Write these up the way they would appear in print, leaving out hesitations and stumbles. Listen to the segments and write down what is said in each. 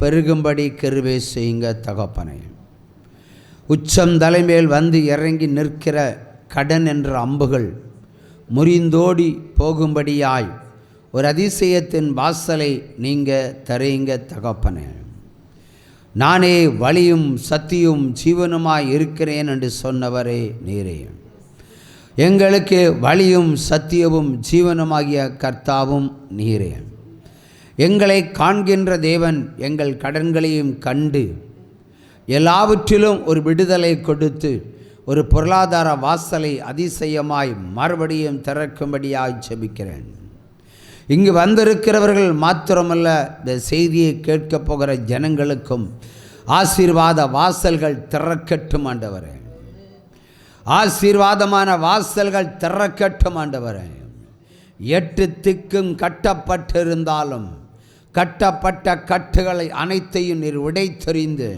பெருகும்படி கிருபை செய்யுங்க தகப்பனே. உச்சம் தலைமேல் வந்து இறங்கி நிற்கிற கடன் என்ற அம்புகள் முறிந்தோடி போகும்படியாய் ஒரு அதிசயத்தின் வாசலை நீங்கள் தரீங்க தகப்பனே. நானே வழியும் சத்தியும் ஜீவனுமாய் இருக்கிறேன் என்று சொன்னவரே நீரே. எங்களுக்கு வழியும் சத்தியமும் ஜீவனுமாகிய கர்த்தாவும் நீரே. எங்களை காண்கின்ற தேவன் எங்கள் கடன்களையும் கண்டு எல்லாவற்றிலும் ஒரு விடுதலை கொடுத்து ஒரு பொருளாதார வாசலை அதிசயமாய் மறுபடியும் திறக்கும்படியாய் ஜெபிக்கிறேன். இங்கு வந்திருக்கிறவர்கள் மாத்திரமல்ல, இந்த செய்தியை கேட்கப் போகிற ஜனங்களுக்கும் ஆசீர்வாத வாசல்கள் திறக்கட்டும் ஆண்டவரே. ஆசீர்வாதமான வாசல்கள் திறக்கட்டும் ஆண்டவரே. 8 திக்கும் கட்டப்பட்டிருந்தாலும் கட்டப்பட்ட கட்டுகளை அனைத்தையும் நீர் உடைத்தெறிந்து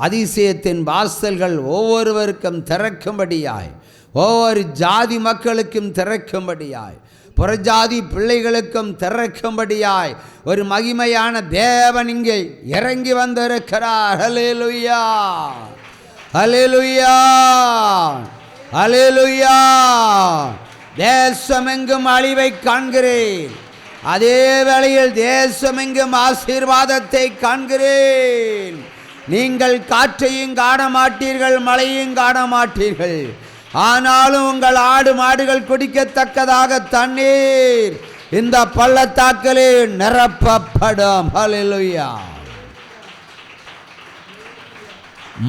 அதிசயத்தின் வாசல்கள் ஒவ்வொருவருக்கும் திறக்கும்படியாய், ஒவ்வொரு ஜாதி மக்களுக்கும் திறக்கும்படியாய், புறஜாதி பிள்ளைகளுக்கும் திறக்கும்படியாய் ஒரு மகிமையான தேவன் இங்கே இறங்கி வந்திருக்கிறார். ஹல்லேலூயா, ஹல்லேலூயா, ஹல்லேலூயா. தேசமெங்கும் அழிவை காண்கிறேன், அதே வேளையில் தேசமெங்கும் ஆசீர்வாதத்தை காண்கிறேன். நீங்கள் காற்றையும் காண மாட்டீர்கள், மழையும் காண மாட்டீர்கள், ஆனாலும் உங்கள் ஆடு மாடுகள் குடிக்கத்தக்கதாக தண்ணீர் இந்த பள்ளத்தாக்கிலே நிரப்பப்படும். ஹல்லேலூயா.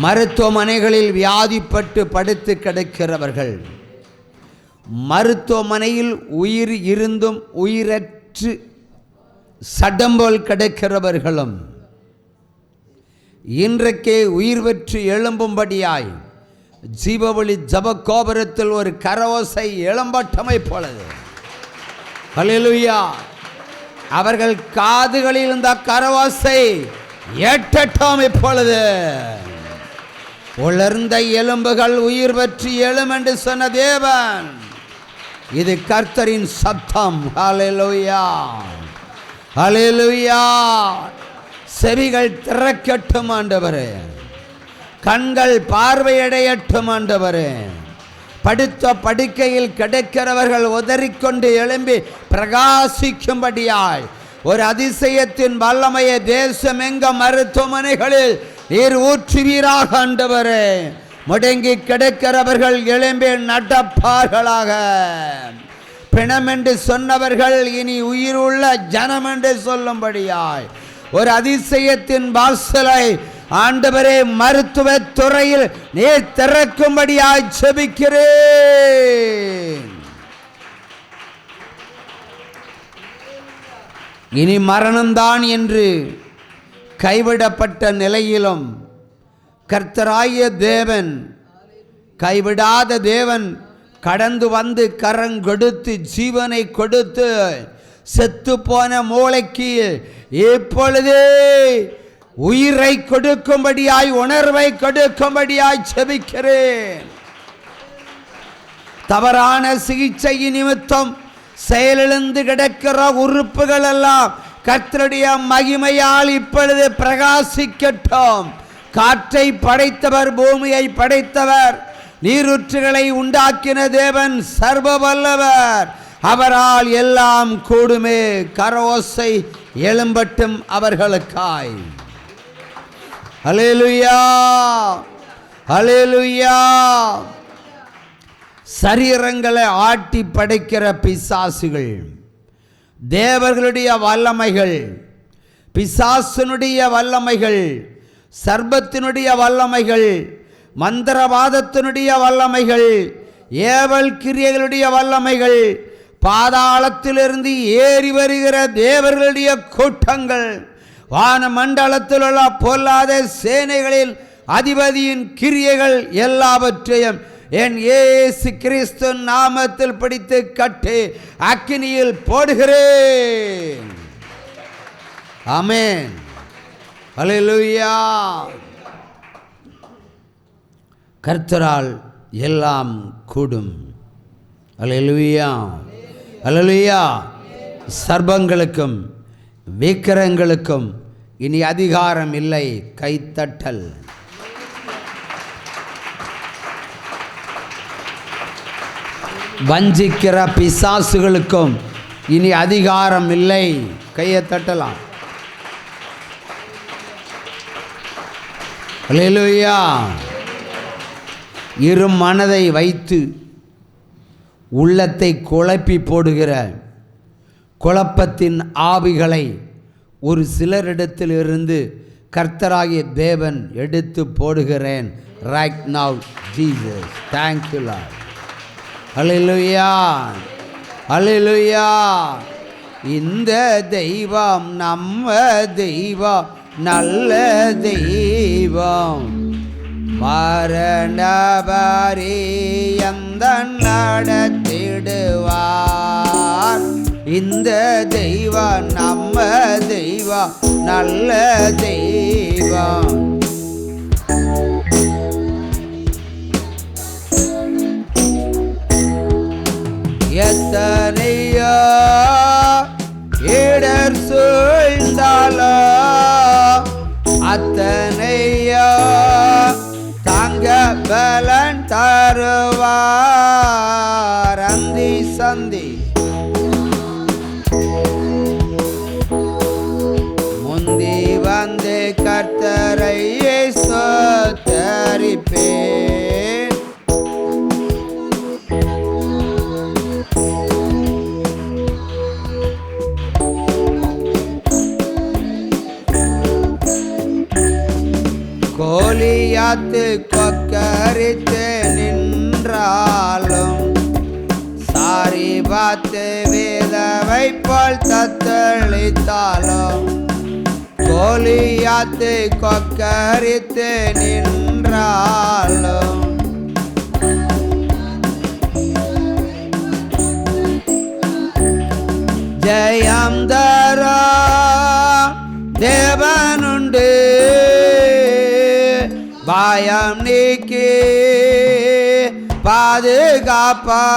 மருத்துவமனைகளில் வியாதிப்பட்டு படுத்து கிடக்கிறவர்கள், மருத்துவமனையில் உயிர் இருந்தும் உயிரற்று சடம்போல் கிடக்கிறவர்களும் இன்றைக்கே உயிர் பெற்று எழும்பும்படியாய் ஜீவவழி ஜப கோபுரத்தில் ஒரு கரவோசை எழும்பட்டமை போலது. ஹல்லேலூயா. அவர்கள் காதுகளில் இந்த கரவோசை ஏற்றட்டும் இப்பொழுது. உலர்ந்த எலும்புகள் உயிர் பெற்று எழும் என்று சொன்ன தேவன், இது கர்த்தரின் சத்தம். ஹல்லேலூயா, ஹல்லேலூயா. செவிகள் திறக்கட்டும் ஆண்டவரே, கண்கள் பார்வையடையட்டும் ஆண்டவரே. படுத்த படுக்கையில் கிடக்கிறவர்கள் உதறிக்கொண்டு எழும்பி பிரகாசிக்கும்படியாய் ஒரு அதிசயத்தின் வல்லமையை தேசமெங்க மருத்துவமனைகளில் நீர் ஊற்றுவீராக ஆண்டவரே. முடங்கி கிடக்கிறவர்கள் எழும்பி நடப்பார்களாக. பிணம் என்று சொன்னவர்கள் இனி உயிருள்ள ஜனம் என்று சொல்லும்படியாய் ஒரு அதிசயத்தின் வாசலை ஆண்டவரே மருத்துவ துறையில் நீர் திறக்கும்படியாய் ஜெபிக்கிறேன். இனி மரணம்தான் என்று கைவிடப்பட்ட நிலையிலும் கர்த்தராகிய தேவன், கைவிடாத தேவன், கடந்து வந்து கரங்கொடுத்து ஜீவனை கொடுத்து செத்து போன மூளைக்கு இப்பொழுதே உயிரை கொடுக்கும்படியாய், உணர்வை கொடுக்கும்படியாய் ஜெபிக்கிறேன். தவறான சிகிச்சை நிமித்தம் செயலிழந்து கிடக்கிற உறுப்புகள் எல்லாம் கர்த்தருடைய மகிமையால் இப்பொழுது பிரகாசிக்கட்டும். காற்றை படைத்தவர், பூமியை படைத்தவர், நீரூற்றுகளை உண்டாக்கின தேவன் சர்வ வல்லவர். அவரால் எல்லாம் கூடுமே. கரவோசை எழும்பட்டும் அவர்களுக்காய். ஹல்லேலூயா, ஹல்லேலூயா. சரீரங்களை ஆட்டி படைக்கிற பிசாசுகள், தேவர்களுடைய வல்லமைகள், பிசாசனுடைய வல்லமைகள், சர்பத்தினுடைய வல்லமைகள், மந்திரவாதத்தினுடைய வல்லமைகள், ஏவல் கிரியைகளுடைய வல்லமைகள், பாதாளத்திலிருந்து ஏறி வருகிற தேவர்களுடைய கூட்டங்கள், வான மண்டலத்தில் உள்ள பொல்லாத சேனைகளின் அதிபதியின் கிரியைகள் எல்லாவற்றையும் என் இயேசு கிறிஸ்து நாமத்தில் பிடித்து கட்டி அக்கினியில் போடுகிறேன். ஆமென். ஹல்லேலூயா. கர்த்தரால் எல்லாம் கூடும். ஹல்லேலூயா, ஹல்லேலூயா. சர்பங்களுக்கும் விக்கிரங்களுக்கும் இனி அதிகாரம் இல்லை. கைத்தட்டல். வஞ்சிக்கிற பிசாசுகளுக்கும் இனி அதிகாரம் இல்லை. கையை தட்டலாம். அல்லேலூயா. இரு மனதை வைத்து உள்ளத்தை குழப்பி போடுகிற குழப்பத்தின் ஆவிகளை ஒரு சிலரிடத்திலிருந்து கர்த்தராகிய தேவன் எடுத்து போடுகிறேன். Right now Jesus. Thank you Lord. Hallelujah, hallelujah. இந்த தெய்வம் நம்ம தெய்வம், நல்ல தெய்வம். மரணபரியந்த நடத்திடுவார். இந்த தெய்வம் நம்ம தெய்வம், நல்ல தெய்வம். எத்தனையோ இடர் சூழ்ந்தாலோ அத்தனையோ தாங்க பலன் தருவார். அந்தி சந்தி முந்தி வந்து கர்த்தரை ஸ்தோத்தரிப்பேன். கோலியாத்து கொக்கரித்து நின்றாலும் சாரி பார்த்து வேதவை போல் தத்தளித்தாலும் கோலியாத்து கொக்கரித்து நின்றாலும் ஜெயம் தரா தேவனுண்டு. பாயம் நீக்கி பாதுகாப்பார்.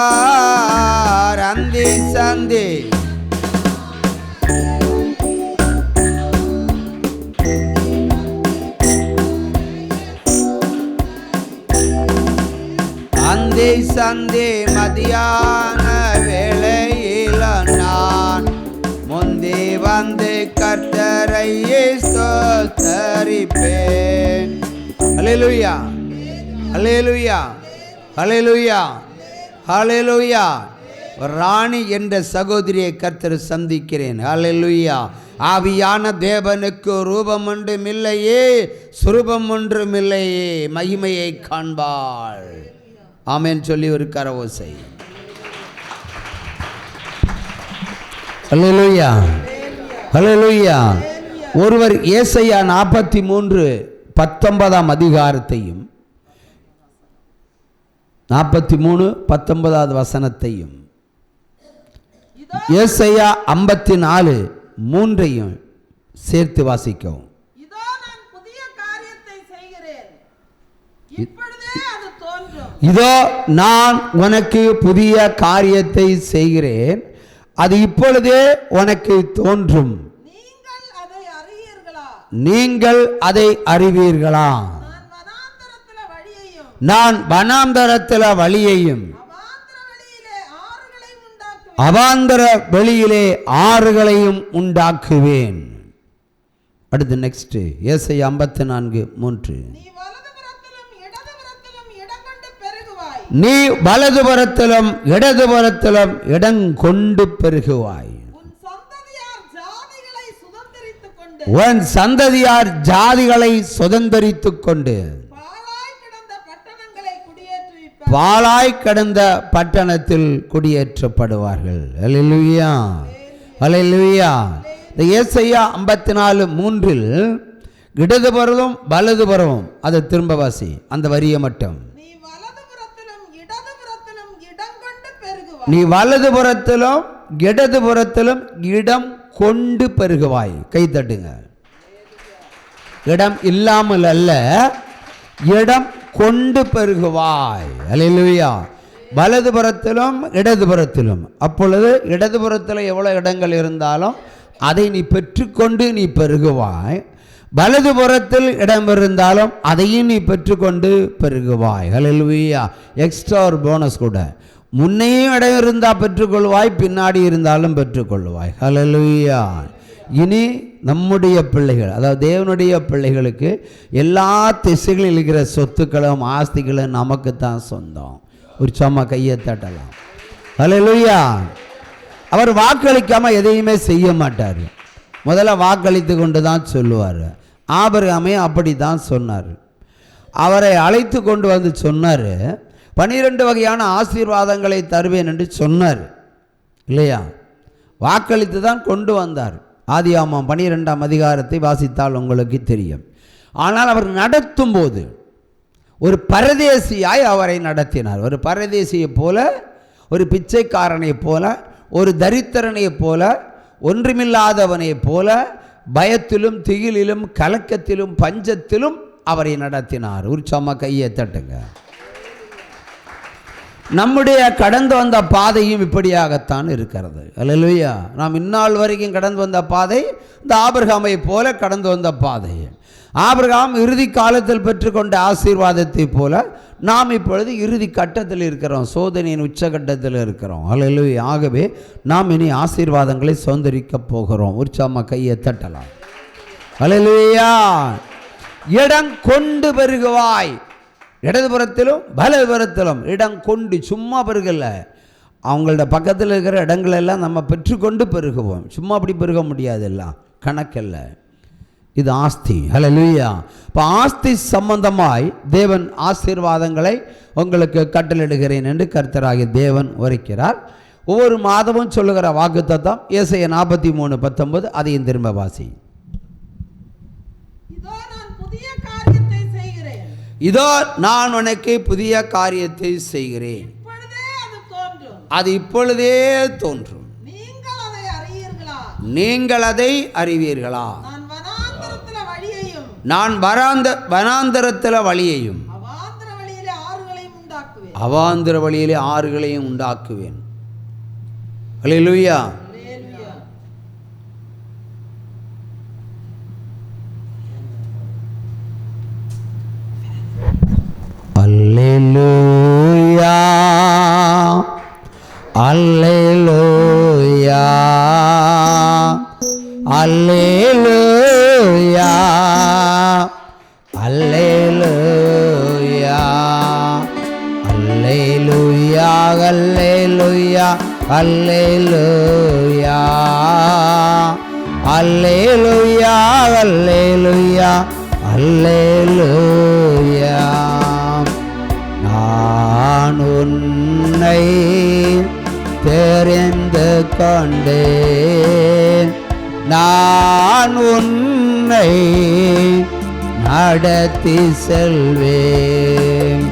அந்தி சந்தி அந்தி சந்தி மதியான வேளையில் நான் முந்தி வந்து கர்த்தரை ஸ்தோத்தரிப்பேன். அல்லேலூயா, அல்லேலூயா, அல்லேலூயா, அல்லேலூயா. ராணி என்ற சகோதரியை கர்த்தர் சந்திக்கிறேன். அல்லேலூயா. ஆவியான தேவனுக்கு ரூபம் ஒன்றும் இல்லையே, சுரூபம் ஒன்றும் இல்லையே, மகிமையை காண்பாள். ஆமென் சொல்லி ஒரு கரவோசை. அல்லேலூயா, அல்லேலூயா. ஒருவர் ஏசாயா 43:19 அதிகாரத்தையும் 43:19 வசனத்தையும் ஏசாயா 54:3 சேர்த்து வாசிக்கவும். இதோ நான் உனக்கு புதிய காரியத்தை செய்கிறேன், அது இப்பொழுதே உனக்கு தோன்றும். நீங்கள் அதை அறிவீர்களா? நான் வனாந்தரத்தில வழியையும் அவாந்தர வெளியிலே ஆறுகளையும் உண்டாக்குவேன். அடுத்து நெக்ஸ்ட் ஏசாயா 54:3. நீ வலதுபுறத்திலும் இடதுபுறத்திலும் இடங்கொண்டு பெருகுவாய். உன் சந்ததியார் ஜாதிகளை சுதந்தரித்துக் கொண்டு பாழாய் கிடந்த பட்டணத்தில் குடியேற்றப்படுவார்கள். அல்லேலூயா, அல்லேலூயா. இந்த ஏசாயா 54:3 இடதுபுறமும் வலதுபுறமும், அதை திரும்ப வாசி அந்த வரியை மட்டும். நீ வலதுபுறத்திலும் இடதுபுறத்திலும் இடம் கொண்டு பெருகுவாய். கை தட்டுங்க. இடம் இல்லாமல் அல்ல, இடம் கொண்டு பெருகுவாய். அல்லேலூயா. வலதுபுறத்திலும் இடதுபுறத்திலும். அப்பொழுது இடதுபுறத்தில் எவ்வளோ இடங்கள் இருந்தாலும் அதை நீ பெற்றுக்கொண்டு நீ பெருகுவாய். வலது புறத்தில் இடம் இருந்தாலும் அதையும் நீ பெற்றுக்கொண்டு பெருகுவாய். ஹல்லேலூயா. எக்ஸ்ட்ரா ஒரு போனஸ் கூட. முன்னையும் இடம் இருந்தால் பெற்றுக்கொள்வாய், பின்னாடி இருந்தாலும் பெற்றுக்கொள்வாய். ஹல்லேலூயா. இனி நம்முடைய பிள்ளைகள், அதாவது தேவனுடைய பிள்ளைகளுக்கு எல்லா திசைகளில் இருக்கிற சொத்துக்களும் ஆஸ்திகளும் நமக்கு தான் சொந்தம். ஒரு சும்மா கையை தட்டலாம். ஹல்லேலூயா. அவர் வாக்களிக்காமல் எதையுமே செய்ய மாட்டார். முதல்ல வாக்களித்து கொண்டு தான் சொல்லுவார். ஆபிரகாமே அப்படி தான் சொன்னார். அவரை அழைத்து கொண்டு வந்து சொன்னார், 12 வகையான ஆசீர்வாதங்களை தருவேன் என்று சொன்னார் இல்லையா? வாக்களித்து தான் கொண்டு வந்தார். ஆதியாகமம் 12ஆம் அதிகாரத்தை வாசித்தால் உங்களுக்கு தெரியும். ஆனால் அவர் நடத்தும் போது ஒரு பரதேசியாய் அவரை நடத்தினார். ஒரு பரதேசியை போல, ஒரு பிச்சைக்காரனை போல, ஒரு தரித்திரனை போல, ஒன்றுமில்லாதவனை போல பயத்திலும் திகிலிலும் கலக்கத்திலும் பஞ்சத்திலும் அவரை நடத்தினார். உற்சாகமாக கையை தட்டுங்க. நம்முடைய கடந்து வந்த பாதையும் இப்படியாகத்தான் இருக்கிறது. அல்லேலூயா. நாம் இந்நாள் வரைக்கும் கடந்து வந்த பாதை இந்த ஆபிரகாமை போல கடந்து வந்த பாதை. ஆபிரகாம் இறுதி காலத்தில் பெற்றுக்கொண்ட ஆசீர்வாதத்தை போல நாம் இப்பொழுது இறுதி கட்டத்தில் இருக்கிறோம், சோதனையின் உச்சகட்டத்தில் இருக்கிறோம். அல்லேலூயா. ஆகவே நாம் இனி ஆசீர்வாதங்களை சுதந்திரிக்க போகிறோம். உற்சாகமாக கையை தட்டலாம். அல்லேலூயா. இடம் கொண்டு பெருகுவாய். இடதுபுறத்திலும் வலதுபுறத்திலும் இடம் கொண்டு, சும்மா பெருகல. அவங்களோட பக்கத்தில் இருக்கிற இடங்களெல்லாம் நம்ம பெற்றுக்கொண்டு பெருகுவோம். சும்மா அப்படி பெருக முடியாது, எல்லாம் கணக்கில்ல. இது ஆஸ்தி. ஹல்லேலூயா. இப்போ ஆஸ்தி சம்பந்தமாய் தேவன் ஆசீர்வாதங்களை உங்களுக்கு கட்டளையிடுகிறேன் என்று கர்த்தராகிய தேவன் உரைக்கிறார். ஒவ்வொரு மாதமும் சொல்லுகிற வாக்குத்தத்தம் ஏசாயா 43:19. அதையும் திரும்ப வாசி. இதோ நான் உனக்கு புதிய காரியத்தை செய்கிறேன், அது இப்பொழுதே தோன்றும், நீங்கள் அதை அறிவீர்களா? நான் வனாந்தரத்தில் வழியையும் அவாந்தர வழியிலே ஆறுகளையும் உண்டாக்குவேன். அல்லேலூயா. அல்லேலூயா. அல்லேலூயா. அல்லேலூயா. அல்லேலூயா. அல்லேலூயா. அல்லேலூயா. அல்லேலூயா. அல்லேலூயா. அல்லேலூயா. அல்லேலூயா. நான் உன்னை தெரிந்து கொண்டேன், நான் உன்னை நடத்தி செல்வேன்,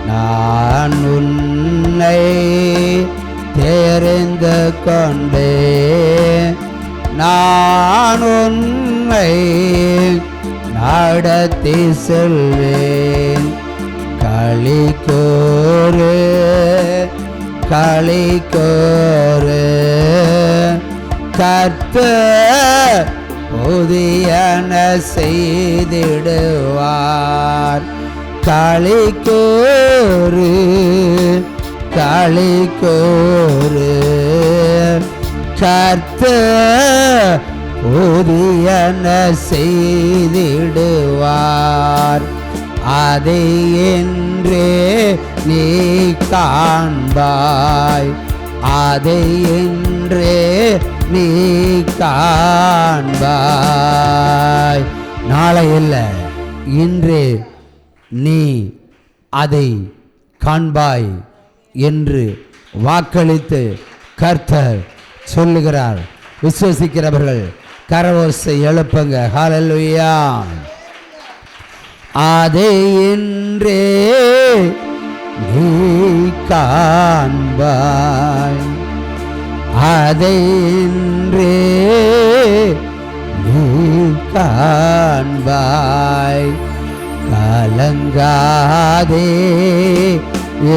நான் உன்னை தெரிந்து கொண்டேன், நான் உன்னை நடத்தி செல்வேன். களி கூறு, களி கூறு, கர்த்தர் புதியன செய்திடுவார். களி கூறு, களி கூறு, கர்த்தர் புதியன செய்திடுவார். அதை என்றே நீ காண்பாய், அதை என்றே நீ காண்பாய். நாளை இல்லை, இன்றே நீ அதை காண்பாய் என்று வாக்களித்து கர்த்தர் சொல்லுகிறார். விசுவசிக்கிறவர்கள் கரவோசை எழுப்புங்க. ஹல்லேலூயா. அதை என்றே நீ காண்பாய், அதை என்றே நீ காண்பாய். கலங்காதே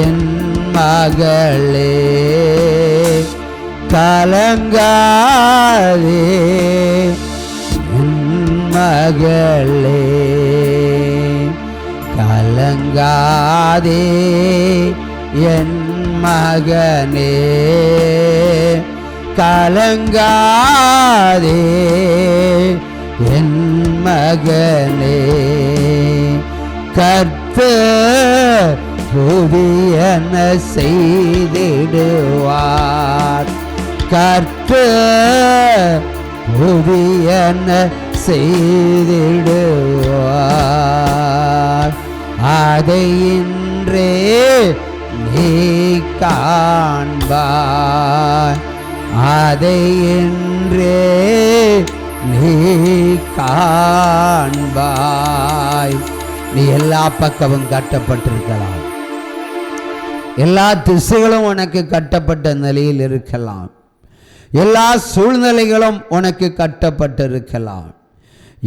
என் மகளே, கலங்காதே என் மகளே கலங்காதே என் மகனே கலங்காதே என் மகனே கர்த்தர் புதியன செய்திடுவார் கர்த்தர் புதியன செய்திடுவார் அதை இன்றே நீ காண்பாய் அதை இன்றே நீ காண்பாய். நீ எல்லா பக்கமும் கட்டப்பட்டிருக்கலாம், எல்லா திசைகளும் உனக்கு கட்டப்பட்ட நிலையில் இருக்கலாம், எல்லா சூழ்நிலைகளும் உனக்கு கட்டப்பட்டிருக்கலாம்.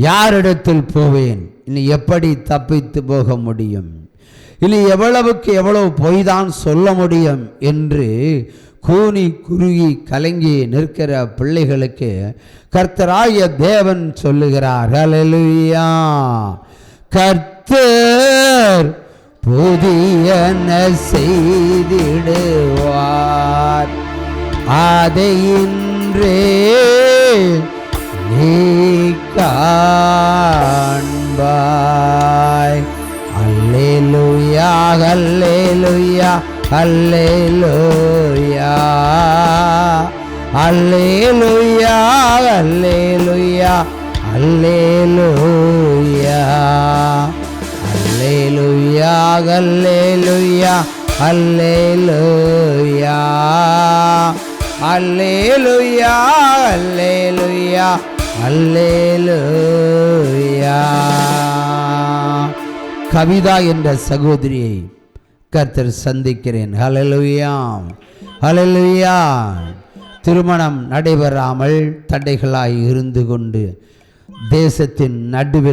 யாரிடத்தில் போவேன், இனி எப்படி தப்பித்து போக முடியும், இனி எவ்வளவுக்கு எவ்வளவு பொய் தான் சொல்ல முடியும் என்று கூனி குறுகி கலங்கி நிற்கிற பிள்ளைகளுக்கு கர்த்தராகிய தேவன் சொல்லுகிறார், ஹல்லேலூயா, கர்த்தர் புதியன செய்திடுவார் அதை இன்றே நீ காண்பாய். அல்லேலூயா அல்லேலூயா அல்லேலூயா அல்லேலூயா அல்லேலூயா அல்லேலூயா அல்லேலூயா அல்லேலூயா அல்லேலூயா அல்லேலூயா அல்லேலூயா அல்லேலூயா. கவிதா என்ற சகோதரியை கர்த்தர் சந்திக்கிறேன். ஹல்லேலூயா ஹல்லேலூயா. திருமணம் நடைபெறாமல் தடைகளாய் இருந்து கொண்டு தேசத்தின் நடுவில்